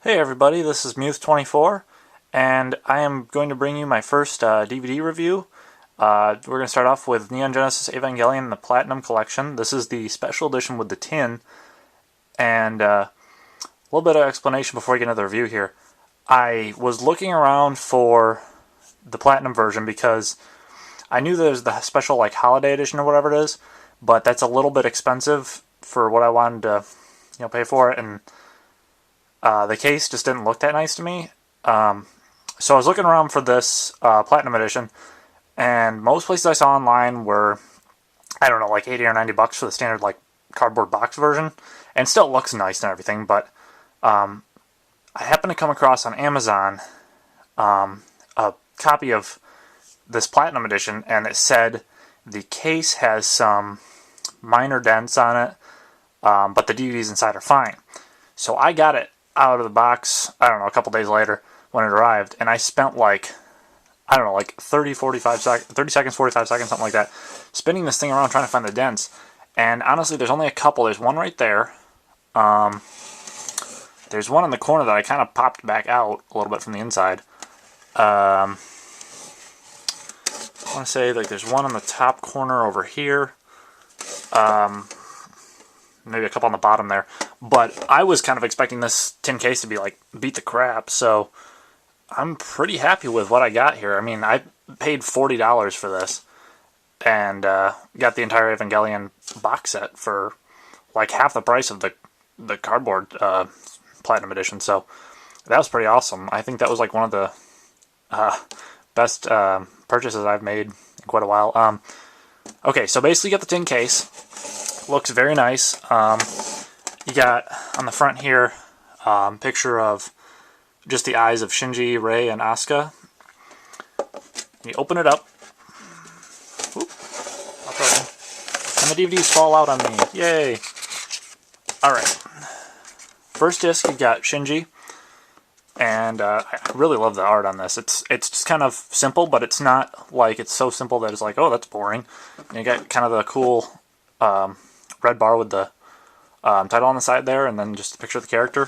Hey everybody, this is Muth24, and I am going to bring you my first DVD review. We're going to start off with Neon Genesis Evangelion, the Platinum Collection. This is the special edition with the tin, and a little bit of explanation before we get into the review here. I was looking around for the Platinum version because I knew there's the special holiday edition or whatever it is, but that's a little bit expensive for what I wanted to pay for it, and the case just didn't look that nice to me. So I was looking around for this Platinum Edition, and most places I saw online were, I don't know, like 80 or 90 bucks for the standard cardboard box version, and still looks nice and everything, but I happened to come across on Amazon a copy of this Platinum Edition, and it said the case has some minor dents on it, but the DVDs inside are fine. So I got it out of the box, I don't know, a couple days later when it arrived, and I spent 30 seconds, 45 seconds, something like that, spinning this thing around trying to find the dents. And honestly, there's only a couple. There's one right there. There's one in the corner that I kind of popped back out a little bit from the inside. I want to say there's one in the top corner over here. Maybe a couple on the bottom there. But I was kind of expecting this tin case to be beat the crap, so I'm pretty happy with what I got here. I mean, I paid $40 for this, and got the entire Evangelion box set for half the price of the cardboard Platinum Edition, so that was pretty awesome. I think that was one of the best purchases I've made in quite a while. Okay, so basically you get the tin case. Looks very nice. You got on the front here picture of just the eyes of Shinji, Rei, and Asuka. You open it up. Oop, and the DVDs fall out on me. Yay! Alright. First disc, you got Shinji. And I really love the art on this. It's just kind of simple, but it's not it's so simple that it's oh, that's boring. And you got kind of the cool red bar with the title on the side there, and then just a picture of the character.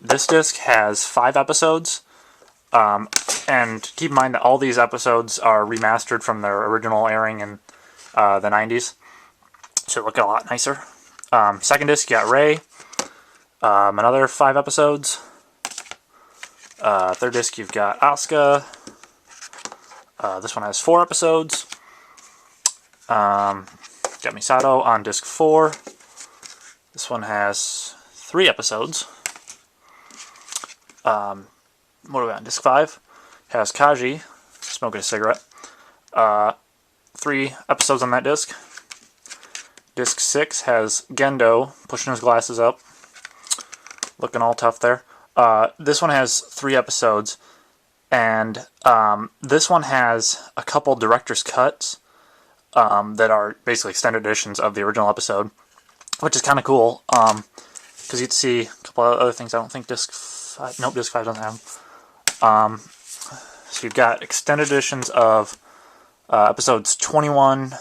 This disc has 5 episodes, and keep in mind that all these episodes are remastered from their original airing in the 90s, so they look a lot nicer. Second disc, you got Rei, another 5 episodes. Third disc, you've got Asuka. This one has 4 episodes. Got Misato on disc 4. This one has 3 episodes. What are we on? Disc 5 has Kaji smoking a cigarette. 3 episodes on that disc. Disc 6 has Gendo pushing his glasses up, looking all tough there. This one has 3 episodes, and this one has a couple director's cuts that are basically extended editions of the original episode, which is kind of cool, because you can see a couple of other things I don't think disc 5, nope, disc 5 doesn't have. So you've got extended editions of episodes 21,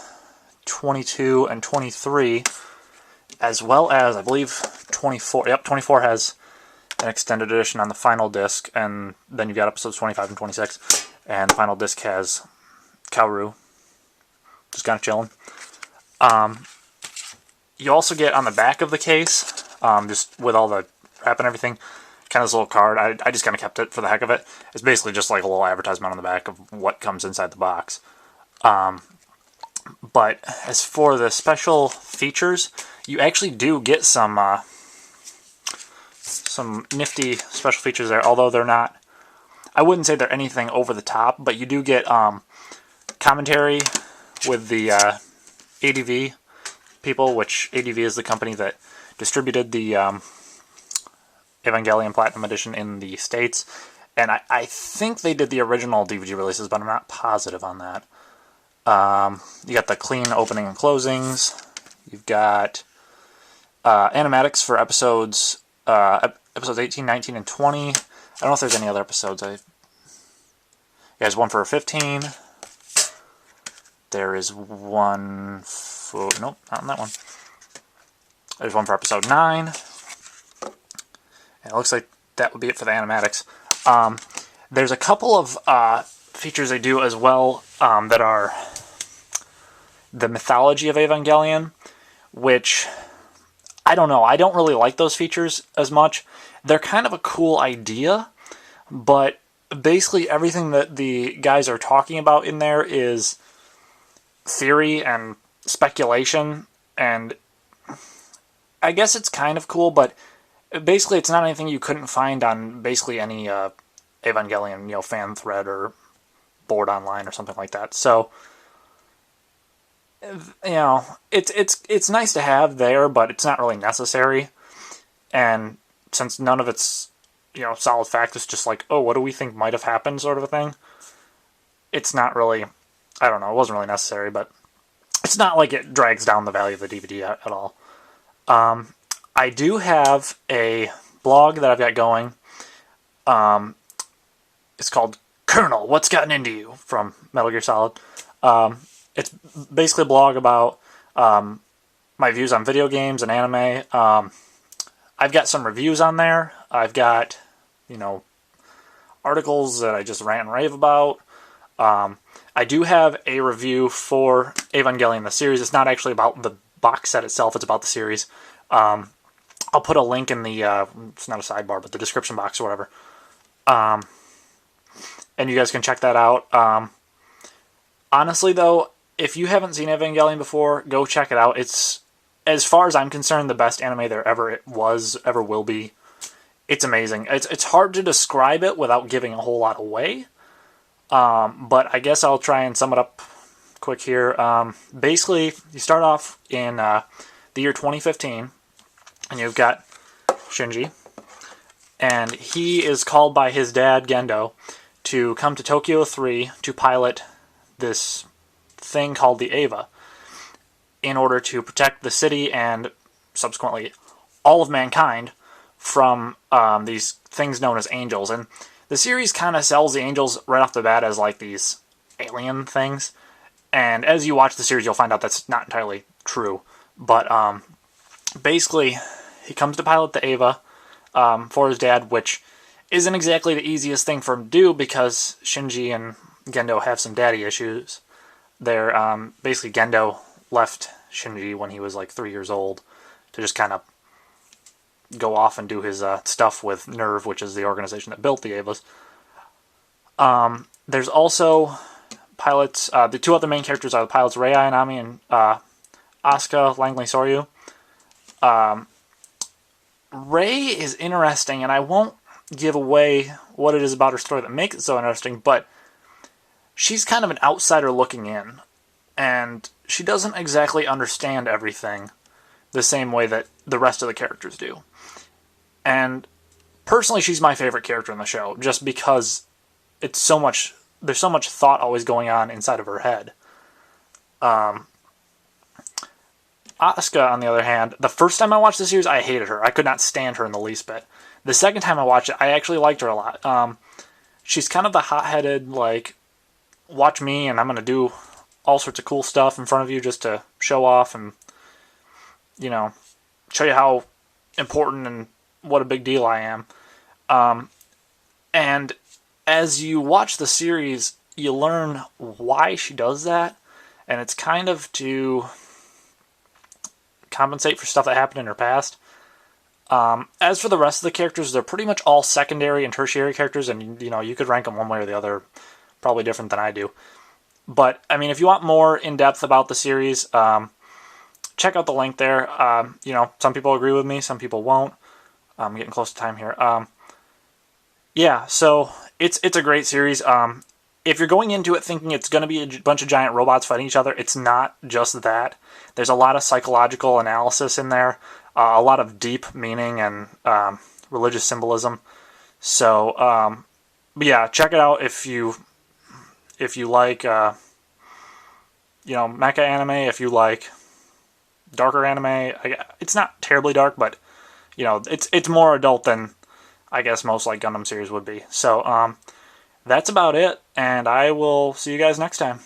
22, and 23, as well as, I believe, 24. Yep, 24 has an extended edition on the final disc, and then you've got episodes 25 and 26, and the final disc has Kaoru, just kind of chilling. You also get on the back of the case, just with all the wrap and everything, kind of this little card. I just kind of kept it for the heck of it. It's basically just a little advertisement on the back of what comes inside the box. But as for the special features, you actually do get some nifty special features there, although they're not, I wouldn't say they're anything over the top, but you do get commentary with the ADV people, which ADV is the company that distributed the Evangelion Platinum Edition in the States, and I think they did the original DVD releases, but I'm not positive on that. You got the clean opening and closings. You've got animatics for episodes 18, 19, and 20. I don't know if there's any other episodes. There's one for 15. There is one for... Nope, not on that one. There's one for episode 9. And it looks like that would be it for the animatics. There's a couple of features they do as well that are the mythology of Evangelion, which, I don't know, I don't really like those features as much. They're kind of a cool idea, but basically everything that the guys are talking about in there is theory and speculation, and I guess it's kind of cool, but basically it's not anything you couldn't find on basically any Evangelion, fan thread or board online or something like that. So, it's nice to have there, but it's not really necessary. And since none of it's, solid fact, it's just like, oh, what do we think might have happened sort of a thing. It's not really, I don't know, it wasn't really necessary, but it's not like it drags down the value of the DVD at all. I do have a blog that I've got going. It's called Colonel, What's Gotten Into You from Metal Gear Solid. It's basically a blog about my views on video games and anime. I've got some reviews on there. I've got, articles that I just rant and rave about. I do have a review for Evangelion, the series. It's not actually about the box set itself, it's about the series. I'll put a link in the, it's not a sidebar, but the description box or whatever. And you guys can check that out. Honestly, though, if you haven't seen Evangelion before, go check it out. It's, as far as I'm concerned, the best anime there ever will be. It's amazing. It's hard to describe it without giving a whole lot away. But I guess I'll try and sum it up quick here. Basically, you start off in the year 2015, and you've got Shinji, and he is called by his dad, Gendo, to come to Tokyo 3 to pilot this thing called the Eva in order to protect the city and subsequently all of mankind from these things known as angels. And the series kind of sells the angels right off the bat as like these alien things. And as you watch the series, you'll find out that's not entirely true. But basically, he comes to pilot the Eva for his dad, which isn't exactly the easiest thing for him to do because Shinji and Gendo have some daddy issues. They're basically, Gendo left Shinji when he was like 3 years old to just kind of go off and do his stuff with NERV, which is the organization that built the Evas. There's also pilots. The two other main characters are the pilots Rei Ayanami and Asuka Langley Soryu. Rei is interesting, and I won't give away what it is about her story that makes it so interesting, but she's kind of an outsider looking in, and she doesn't exactly understand everything the same way that the rest of the characters do. And personally, she's my favorite character in the show, just because there's so much thought always going on inside of her head. Asuka, on the other hand, the first time I watched the series, I hated her. I could not stand her in the least bit. The second time I watched it, I actually liked her a lot. She's kind of the hot-headed, like, watch me and I'm going to do all sorts of cool stuff in front of you just to show off and, show you how important and what a big deal I am. And as you watch the series, you learn why she does that, and it's kind of to compensate for stuff that happened in her past. As for the rest of the characters, they're pretty much all secondary and tertiary characters, and you could rank them one way or the other, probably different than I do. But I mean, if you want more in depth about the series, check out the link there. Some people agree with me, some people won't. I'm getting close to time here. Yeah, so it's a great series. If you're going into it thinking it's going to be a bunch of giant robots fighting each other, it's not just that. There's a lot of psychological analysis in there, a lot of deep meaning and religious symbolism. So, but yeah, check it out if you like, mecha anime, if you like darker anime. It's not terribly dark, but it's more adult than I guess most like Gundam series would be. So, that's about it, and I will see you guys next time.